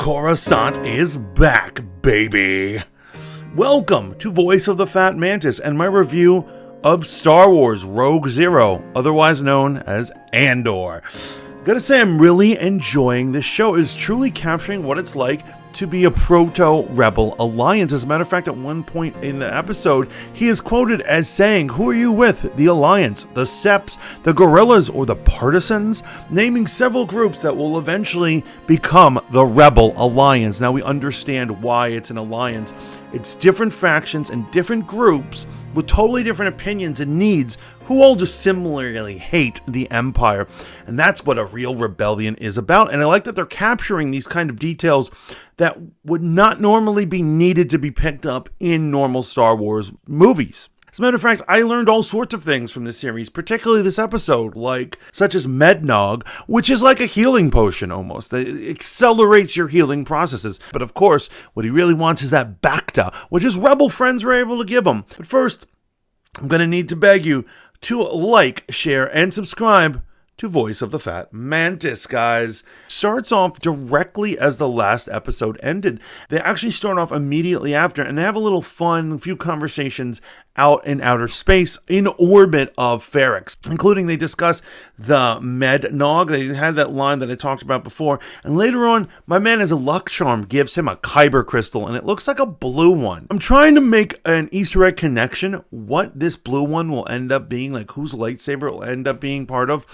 Coruscant is back, baby! Welcome to Voice of the Fat Mantis and my review of Star Wars Rogue Zero, otherwise known as ANDOR. Gotta say, I'm really enjoying this show. It's truly capturing what it's like to be a proto-rebel alliance. As a matter of fact, at one point in the episode, he is quoted as saying, "Who are you with? The Alliance, the Seps, the Guerrillas, or the Partisans?" Naming several groups that will eventually become the Rebel Alliance. Now we understand why it's an alliance. It's different factions and different groups with totally different opinions and needs who all just similarly hate the Empire. And that's what a real rebellion is about. And I like that they're capturing these kind of details that would not normally be needed to be picked up in normal Star Wars movies. As a matter of fact, I learned all sorts of things from this series, particularly this episode, such as Mednog, which is like a healing potion almost, that accelerates your healing processes. But of course, what he really wants is that Bacta, which his rebel friends were able to give him. But first, I'm going to need to beg you to like, share, and subscribe to Voice of the Fat Mantis, guys. Starts off directly as the last episode ended. They actually start off immediately after, and they have a little fun, few conversations out in outer space in orbit of Ferrix, including they discuss the Mednog. They had that line that I talked about before, and later on, my man as a luck charm gives him a Kyber crystal, and it looks like a blue one. I'm trying to make an Easter egg connection, what this blue one will end up being, like whose lightsaber it will end up being part of.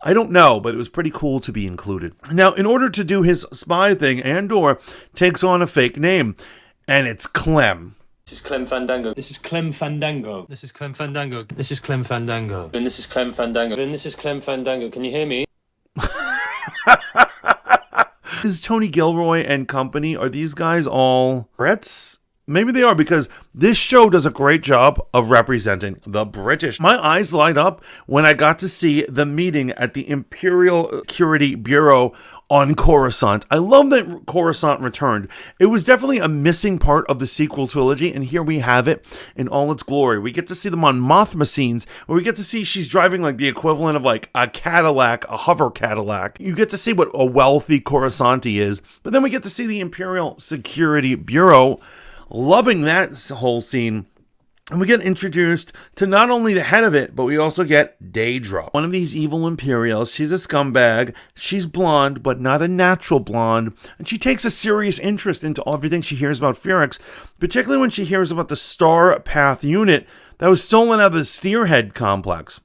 I don't know, but it was pretty cool to be included. Now, in order to do his spy thing, Andor takes on a fake name, and it's Clem. This is Clem Fandango. This is Clem Fandango. This is Clem Fandango. This is Clem Fandango. And this is Clem Fandango. And this is Clem Fandango. Can you hear me? Is Tony Gilroy and company, are these guys all Brits? Maybe they are, because this show does a great job of representing the British. My eyes light up when I got to see the meeting at the Imperial Security Bureau on Coruscant. I love that Coruscant returned. It was definitely a missing part of the sequel trilogy, and here we have it in all its glory. We get to see the Mon Mothma scenes, where we get to see she's driving like the equivalent of like a Cadillac, a hover Cadillac. You get to see what a wealthy Coruscanti is, but then we get to see the Imperial Security Bureau. Loving that whole scene. And we get introduced to not only the head of it, but we also get Daedra, one of these evil Imperials. She's a scumbag. She's blonde, but not a natural blonde. And she takes a serious interest into everything she hears about Ferrix, particularly when she hears about the Star Path unit that was stolen out of the Steerhead complex,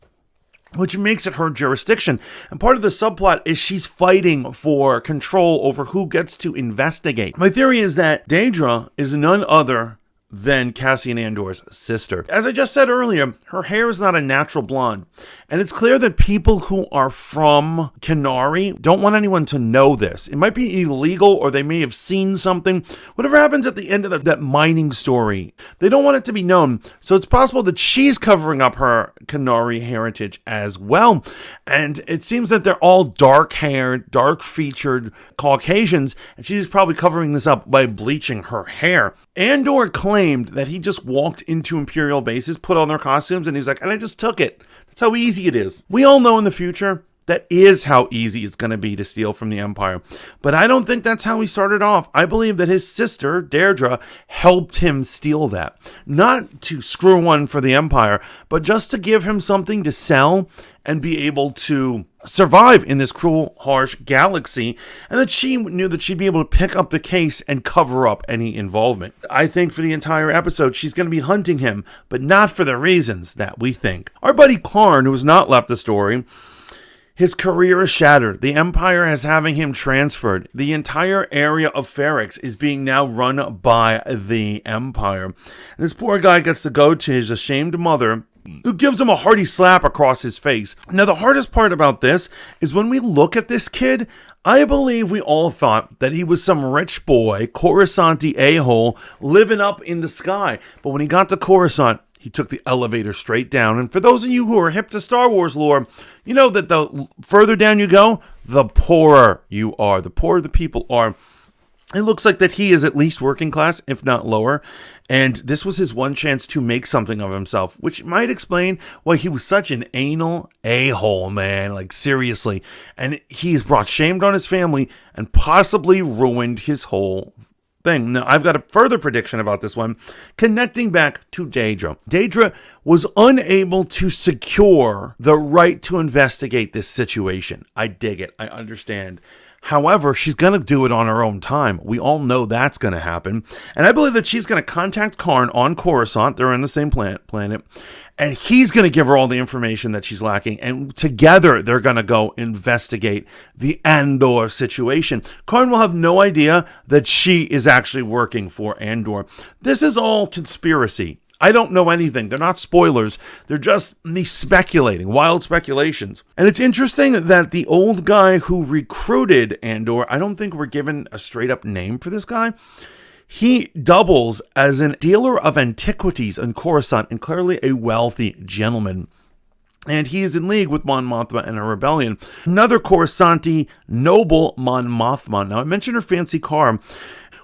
which makes it her jurisdiction. And part of the subplot is she's fighting for control over who gets to investigate. My theory is that Daedra is none other than Cassian Andor's sister. As I just said earlier, her hair is not a natural blonde. And it's clear that people who are from Kenari don't want anyone to know this. It might be illegal, or they may have seen something. Whatever happens at the end of that mining story, they don't want it to be known. So it's possible that she's covering up her Kenari heritage as well. And it seems that they're all dark-haired, dark-featured Caucasians, and she's probably covering this up by bleaching her hair. Andor claimed that he just walked into Imperial bases, put on their costumes, and he was like, and I just took it. That's how easy it is. We all know in the future that is how easy it's going to be to steal from the Empire. But I don't think that's how he started off. I believe that his sister, Daedra, helped him steal that. Not to screw one for the Empire, but just to give him something to sell and be able to survive in this cruel, harsh galaxy, and that she knew that she'd be able to pick up the case and cover up any involvement. I think for the entire episode, she's going to be hunting him, but not for the reasons that we think. Our buddy Karn, who has not left the story, his career is shattered. The Empire is having him transferred. The entire area of Ferrix is being now run by the Empire. And this poor guy gets to go to his ashamed mother, who gives him a hearty slap across his face. Now, the hardest part about this is when we look at this kid, I believe we all thought that he was some rich boy, Coruscanti a-hole, living up in the sky. But when he got to Coruscant, he took the elevator straight down. And for those of you who are hip to Star Wars lore, you know that the further down you go, the poorer you are. The poorer the people are. It looks like that he is at least working class, if not lower, and this was his one chance to make something of himself, which might explain why he was such an anal a-hole, man, like seriously. And he's brought shame on his family and possibly ruined his whole thing. Now, I've got a further prediction about this one, connecting back to Daedra. Daedra was unable to secure the right to investigate this situation. I dig it. I understand. However, she's going to do it on her own time. We all know that's going to happen. And I believe that she's going to contact Karn on Coruscant. They're on the same planet. And he's going to give her all the information that she's lacking. And together, they're going to go investigate the ANDOR situation. Karn will have no idea that she is actually working for ANDOR. This is all conspiracy. I don't know anything. They're not spoilers. They're just me speculating, wild speculations. And it's interesting that the old guy who recruited Andor, I don't think we're given a straight up name for this guy. He doubles as a dealer of antiquities in Coruscant and clearly a wealthy gentleman. And he is in league with Mon Mothma and a rebellion. Another Coruscanti noble, Mon Mothma. Now, I mentioned her fancy car.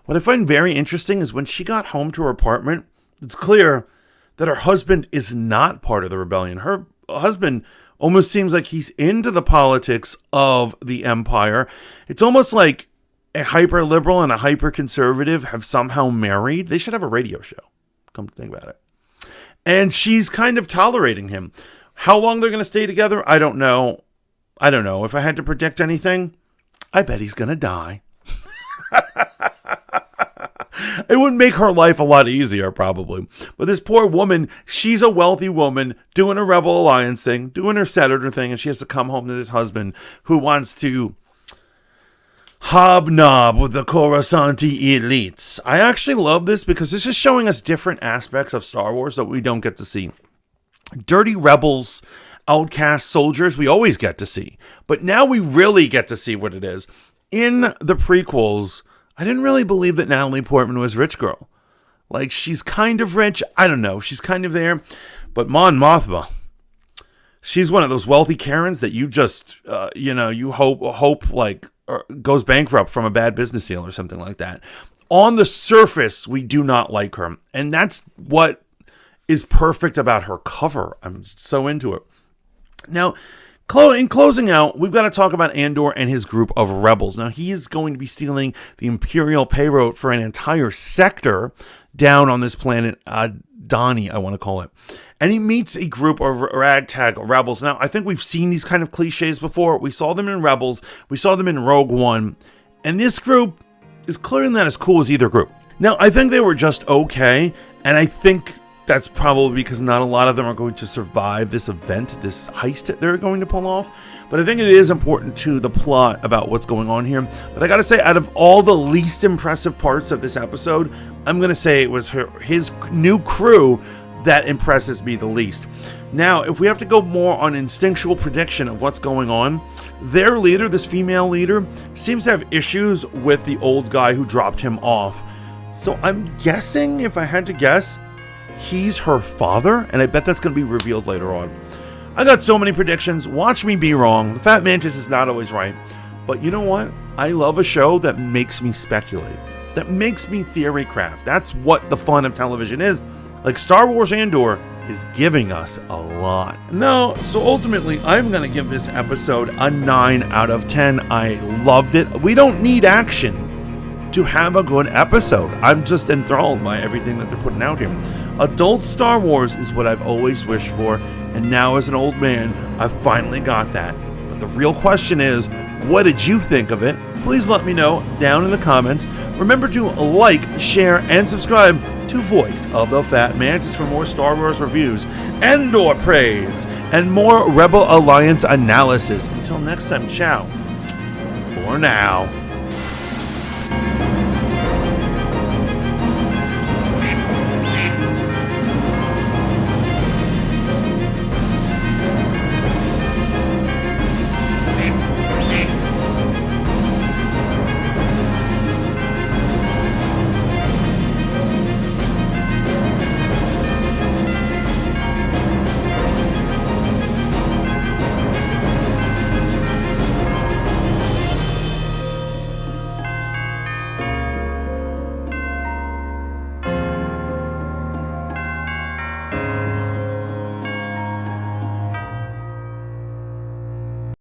What I find very interesting is when she got home to her apartment, it's clear that her husband is not part of the rebellion. Her husband almost seems like he's into the politics of the Empire. It's almost like a hyper-liberal and a hyper-conservative have somehow married. They should have a radio show, come to think about it. And she's kind of tolerating him. How long they're going to stay together, I don't know. If I had to predict anything, I bet he's going to die. It would make her life a lot easier, probably. But this poor woman, she's a wealthy woman doing a Rebel Alliance thing, doing her senator thing, and she has to come home to this husband who wants to hobnob with the Coruscanti elites. I actually love this because this is showing us different aspects of Star Wars that we don't get to see. Dirty rebels, outcast soldiers, we always get to see. But now we really get to see what it is. In the prequels, I didn't really believe that Natalie Portman was rich girl. Like, she's kind of rich. I don't know. She's kind of there. But Mon Mothma, she's one of those wealthy Karens that you just, you hope like goes bankrupt from a bad business deal or something like that. On the surface, we do not like her. And that's what is perfect about her cover. I'm so into it. Now, in closing out, we've got to talk about Andor and his group of rebels. Now, he is going to be stealing the Imperial payroll for an entire sector down on this planet, Donnie, I want to call it. And he meets a group of ragtag rebels. Now, I think we've seen these kind of cliches before. We saw them in Rebels. We saw them in Rogue One. And this group is clearly not as cool as either group. Now, I think they were just okay. And I think that's probably because not a lot of them are going to survive this event, this heist that they're going to pull off. But I think it is important to the plot about what's going on here. But I gotta say, out of all the least impressive parts of this episode, I'm gonna say it was his new crew that impresses me the least. Now, if we have to go more on instinctual prediction of what's going on, their leader, this female leader, seems to have issues with the old guy who dropped him off. So I'm guessing, if I had to guess, he's her father, and I bet that's going to be revealed later on. I got so many predictions. Watch me be wrong. The Fat Mantis is not always right. But you know what? I love a show that makes me speculate, that makes me theory craft. That's what the fun of television is. Like Star Wars Andor is giving us a lot. No, so ultimately, I'm going to give this episode a 9 out of 10. I loved it. We don't need action to have a good episode. I'm just enthralled by everything that they're putting out here. Adult Star Wars is what I've always wished for, and now as an old man, I've finally got that. But the real question is, what did you think of it? Please let me know down in the comments. Remember to like, share, and subscribe to Voice of the Fat Mantis for more Star Wars reviews, Andor praise, and more Rebel Alliance analysis. Until next time, ciao for now.